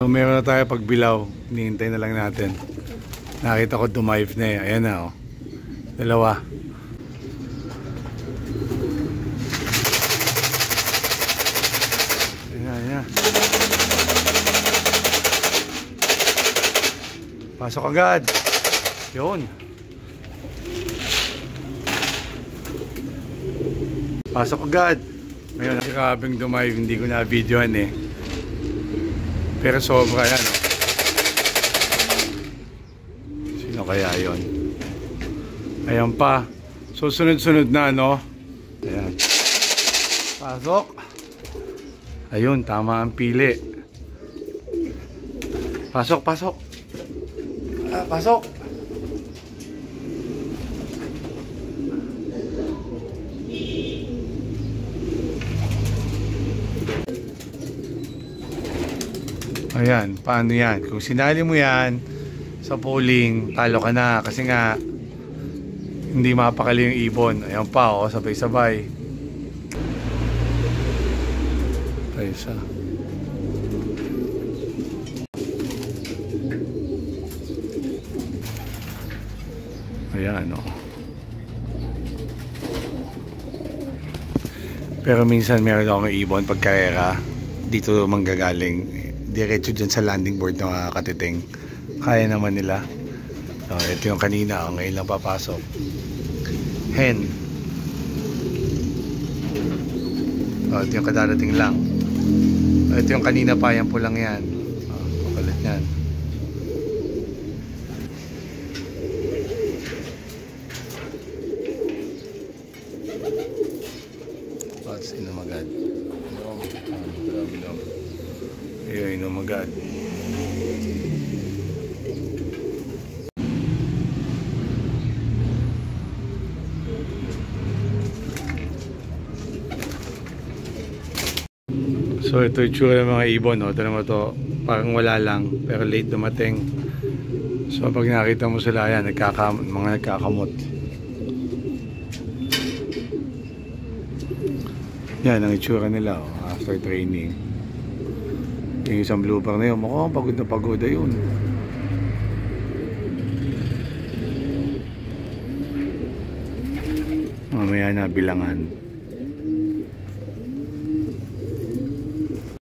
Meron na tayo pagbilaw. Hinihintay na lang natin. Nakita ko dumive na eh. Ayan na oh. Dalawa. Ayan. Pasok agad. Yun. Pasok agad. Ngayon, nakikabing dumive. Hindi ko na videohan eh. Pero sobra yan oh. Sino kaya yon? Ayan pa. So sunod-sunod na no. Ayan. Pasok. Ayun, tama ang pili. Pasok. Pasok. Ayan, paano yan? Kung sinali mo yan sa polling, talo ka na. Kasi nga, hindi mapakali yung ibon. Ayan pa, oh, sabay-sabay. Ay, isa. Ayan, oh. Pero minsan meron akong ibon pagkarera. Dito manggagaling. Diretso dyan sa landing board ng mga katiting. Kaya naman nila. So, ito yung kanina. Oh, ngayon lang papasok. Hen. Oh, ito yung kadarating lang. Oh, ito yung kanina pa. Yan po lang yan. Oh, papalit yan. What's inumagad? Ayun, inumagad. So ito yung tsura ng mga ibon, no? Ito naman to, parang wala lang pero late dumating. So pag nakita mo sila yan, mga nagkakamot. Yan ang itsura nila oh, after training. Yung isang blooper na yun, mukhang pagod na pagod yun. Mamaya na bilangan.